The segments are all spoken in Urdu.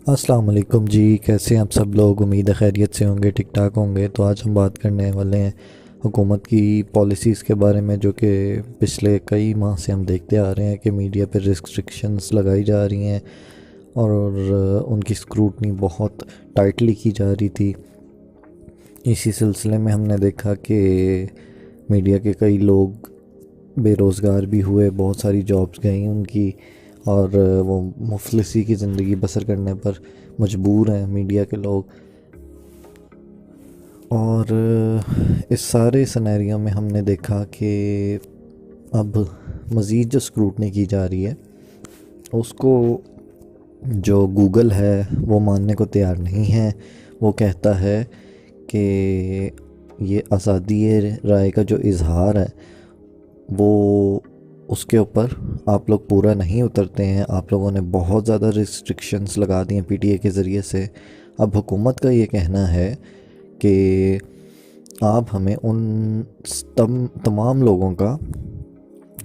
السلام علیکم جی، کیسے ہیں آپ سب لوگ؟ امید ہے خیریت سے ہوں گے، ٹھیک ٹھاک ہوں گے۔ تو آج ہم بات کرنے والے ہیں حکومت کی پالیسیز کے بارے میں، جو کہ پچھلے کئی ماہ سے ہم دیکھتے آ رہے ہیں کہ میڈیا پہ ریسٹرکشنز لگائی جا رہی ہیں اور ان کی اسکروٹنی بہت ٹائٹلی کی جا رہی تھی۔ اسی سلسلے میں ہم نے دیکھا کہ میڈیا کے کئی لوگ بے روزگار بھی ہوئے، بہت ساری جابس گئیں ان کی، اور وہ مفلسی کی زندگی بسر کرنے پر مجبور ہیں میڈیا کے لوگ۔ اور اس سارے سینیریو میں ہم نے دیکھا کہ اب مزید جو اسکروٹنی کی جا رہی ہے اس کو جو گوگل ہے وہ ماننے کو تیار نہیں ہے۔ وہ کہتا ہے کہ یہ آزادی رائے کا جو اظہار ہے وہ اس کے اوپر آپ لوگ پورا نہیں اترتے ہیں، آپ لوگوں نے بہت زیادہ ریسٹرکشنز لگا دی ہیں پی ٹی اے کے ذریعے سے۔ اب حکومت کا یہ کہنا ہے کہ آپ ہمیں ان تمام لوگوں کا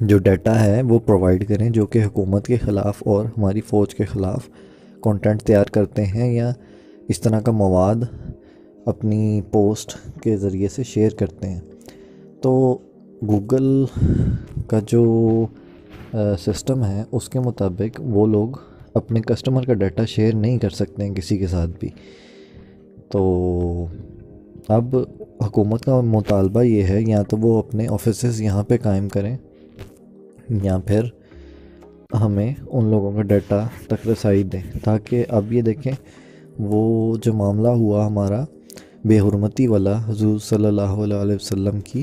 جو ڈیٹا ہے وہ پرووائڈ کریں جو کہ حکومت کے خلاف اور ہماری فوج کے خلاف کنٹینٹ تیار کرتے ہیں یا اس طرح کا مواد اپنی پوسٹ کے ذریعے سے شیئر کرتے ہیں۔ تو گوگل کا جو سسٹم ہے اس کے مطابق وہ لوگ اپنے کسٹمر کا ڈیٹا شیئر نہیں کر سکتے ہیں کسی کے ساتھ بھی۔ تو اب حکومت کا مطالبہ یہ ہے یا تو وہ اپنے آفیسز یہاں پہ قائم کریں یا پھر ہمیں ان لوگوں کا ڈیٹا تک رسائی دیں، تاکہ اب یہ دیکھیں وہ جو معاملہ ہوا ہمارا بے حرمتی والا حضور صلی اللہ علیہ وسلم کی،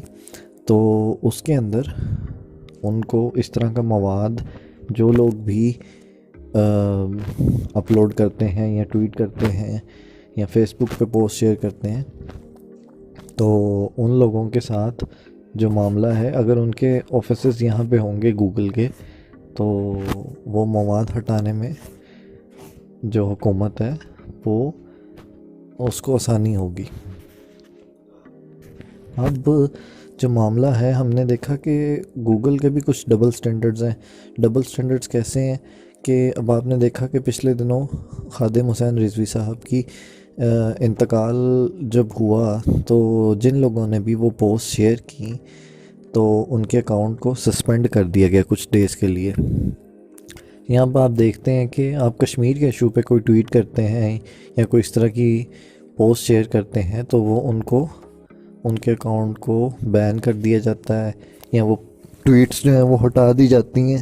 تو اس کے اندر ان کو اس طرح کا مواد جو لوگ بھی اپلوڈ کرتے ہیں یا ٹویٹ کرتے ہیں یا فیس بک پہ پوسٹ شیئر کرتے ہیں، تو ان لوگوں کے ساتھ جو معاملہ ہے اگر ان کے آفیسز یہاں پہ ہوں گے گوگل کے، تو وہ مواد ہٹانے میں جو حکومت ہے وہ اس کو آسانی ہوگی۔ اب جو معاملہ ہے ہم نے دیکھا کہ گوگل کے بھی کچھ ڈبل سٹینڈرڈز ہیں۔ ڈبل سٹینڈرڈز کیسے ہیں کہ اب آپ نے دیکھا کہ پچھلے دنوں خادم حسین رضوی صاحب کی انتقال جب ہوا تو جن لوگوں نے بھی وہ پوسٹ شیئر کی تو ان کے اکاؤنٹ کو سسپینڈ کر دیا گیا کچھ ڈیز کے لیے۔ یہاں پہ آپ دیکھتے ہیں کہ آپ کشمیر کے ایشو پہ کوئی ٹویٹ کرتے ہیں یا کوئی اس طرح کی پوسٹ شیئر کرتے ہیں تو وہ ان کے اکاؤنٹ کو بین کر دیا جاتا ہے یا وہ ٹویٹس جو ہیں وہ ہٹا دی جاتی ہیں۔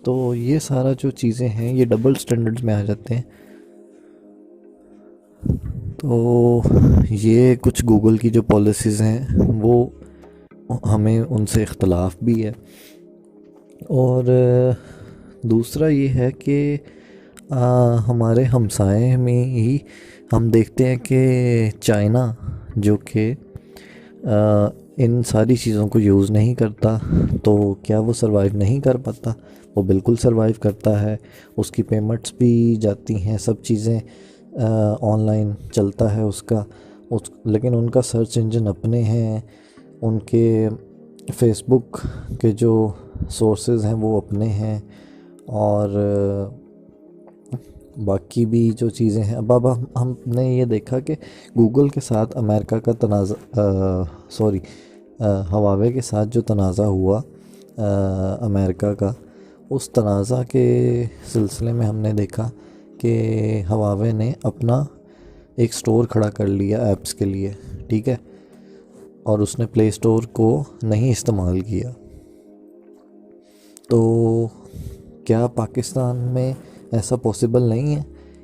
تو یہ سارا جو چیزیں ہیں یہ ڈبل سٹینڈرڈز میں آ جاتے ہیں۔ تو یہ کچھ گوگل کی جو پالیسیز ہیں وہ ہمیں ان سے اختلاف بھی ہے۔ اور دوسرا یہ ہے کہ ہمارے ہمسائے میں ہی ہم دیکھتے ہیں کہ چائنا جو کہ ان ساری چیزوں کو یوز نہیں کرتا، تو کیا وہ سروائیو نہیں کر پاتا؟ وہ بالکل سروائیو کرتا ہے، اس کی پیمنٹس بھی جاتی ہیں، سب چیزیں آن لائن چلتا ہے اس کا، لیکن ان کا سرچ انجن اپنے ہیں، ان کے فیس بک کے جو سورسز ہیں وہ اپنے ہیں، اور باقی بھی جو چیزیں ہیں۔ اب ہم نے یہ دیکھا کہ گوگل کے ساتھ امریکہ کا ہواوے کے ساتھ جو تنازع ہوا امریکہ کا، اس تنازع کے سلسلے میں ہم نے دیکھا کہ ہواوے نے اپنا ایک سٹور کھڑا کر لیا ایپس کے لیے، ٹھیک ہے، اور اس نے پلے سٹور کو نہیں استعمال کیا۔ تو کیا پاکستان میں ایسا پاسبل نہیں ہے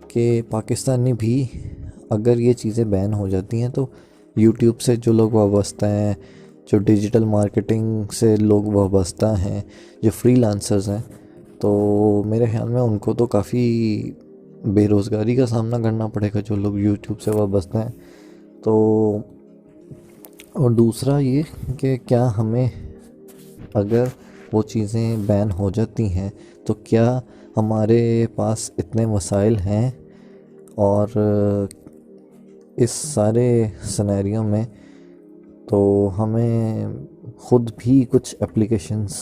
کہ پاکستانی بھی اگر یہ چیزیں بین ہو جاتی ہیں تو یوٹیوب سے جو لوگ وابستہ ہیں، جو ڈیجیٹل مارکیٹنگ سے لوگ وابستہ ہیں، جو فری لانسرز ہیں، تو میرے خیال میں ان کو تو کافی بے روزگاری کا سامنا کرنا پڑے گا جو لوگ یوٹیوب سے وابستہ ہیں۔ تو اور دوسرا یہ کہ کیا ہمیں اگر وہ چیزیں بین ہو جاتی ہیں تو کیا ہمارے پاس اتنے وسائل ہیں، اور اس سارے سینیریو میں تو ہمیں خود بھی کچھ اپلیکیشنز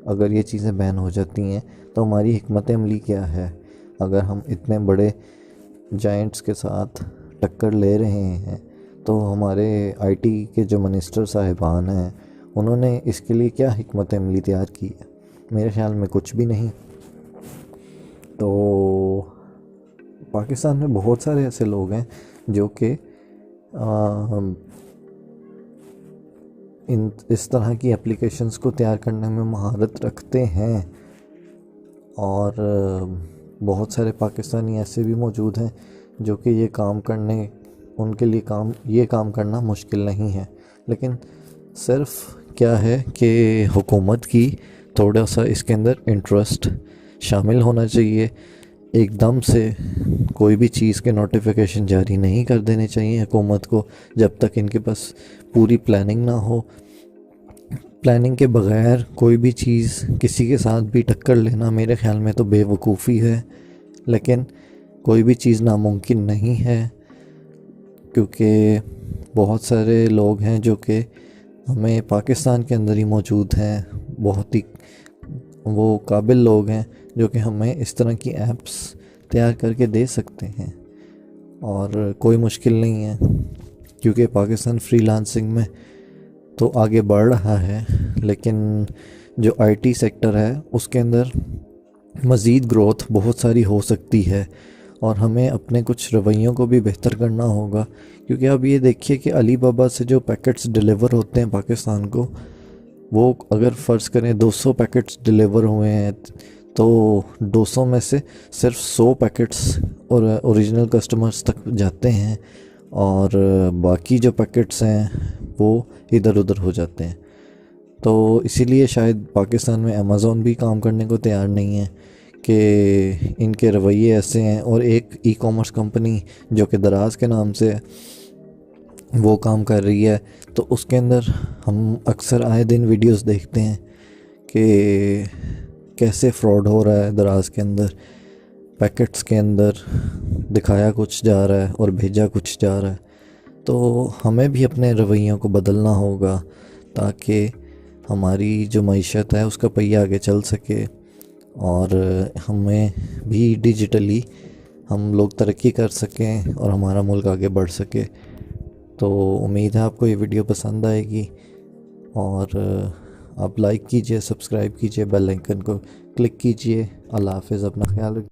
اگر یہ چیزیں بین ہو جاتی ہیں تو ہماری حکمت عملی کیا ہے؟ اگر ہم اتنے بڑے جائنٹس کے ساتھ ٹکر لے رہے ہیں، تو ہمارے آئی ٹی کے جو منسٹر صاحبان ہیں انہوں نے اس کے لیے کیا حکمت عملی تیار کی ہے؟ میرے خیال میں کچھ بھی نہیں۔ تو پاکستان میں بہت سارے ایسے لوگ ہیں جو کہ اس طرح کی اپلیکیشنز کو تیار کرنے میں مہارت رکھتے ہیں، اور بہت سارے پاکستانی ایسے بھی موجود ہیں جو کہ ان کے لیے یہ کام کرنا مشکل نہیں ہے، لیکن صرف کیا ہے کہ حکومت کی تھوڑا سا اس کے اندر انٹرسٹ شامل ہونا چاہیے۔ ایک دم سے کوئی بھی چیز کے نوٹیفیکیشن جاری نہیں کر دینے چاہیے حکومت کو جب تک ان کے پاس پوری پلاننگ نہ ہو۔ پلاننگ کے بغیر کوئی بھی چیز کسی کے ساتھ بھی ٹکر لینا میرے خیال میں تو بے وقوفی ہے، لیکن کوئی بھی چیز ناممکن نہیں ہے، کیونکہ بہت سارے لوگ ہیں جو کہ ہمیں پاکستان کے اندر ہی موجود ہیں، بہت ہی وہ قابل لوگ ہیں جو کہ ہمیں اس طرح کی ایپس تیار کر کے دے سکتے ہیں، اور کوئی مشکل نہیں ہے، کیونکہ پاکستان فری لانسنگ میں تو آگے بڑھ رہا ہے، لیکن جو آئی ٹی سیکٹر ہے اس کے اندر مزید گروتھ بہت ساری ہو سکتی ہے، اور ہمیں اپنے کچھ رویوں کو بھی بہتر کرنا ہوگا، کیونکہ اب یہ دیکھیے کہ علی بابا سے جو پیکٹس ڈیلیور ہوتے ہیں پاکستان کو، وہ اگر فرض کریں 200 پیکٹس ڈیلیور ہوئے ہیں تو 200 میں سے صرف 100 پیکٹس اور اوریجنل کسٹمرز تک جاتے ہیں، اور باقی جو پیکٹس ہیں وہ ادھر ادھر ہو جاتے ہیں۔ تو اسی لیے شاید پاکستان میں امیزون بھی کام کرنے کو تیار نہیں ہے، کہ ان کے رویے ایسے ہیں، اور ایک ای کامرس کمپنی جو کہ دراز کے نام سے وہ کام کر رہی ہے، تو اس کے اندر ہم اکثر آئے دن ویڈیوز دیکھتے ہیں کہ کیسے فراڈ ہو رہا ہے دراز کے اندر، پیکٹس کے اندر دکھایا کچھ جا رہا ہے اور بھیجا کچھ جا رہا ہے۔ تو ہمیں بھی اپنے رویوں کو بدلنا ہوگا تاکہ ہماری جو معیشت ہے اس کا پہیہ آگے چل سکے، اور ہمیں بھی ڈیجیٹلی ہم لوگ ترقی کر سکیں اور ہمارا ملک آگے بڑھ سکے۔ تو امید ہے آپ کو یہ ویڈیو پسند آئے گی، اور آپ لائک کیجئے، سبسکرائب کیجئے، بیل آئیکن کو کلک کیجئے۔ اللہ حافظ، اپنا خیال رکھیے۔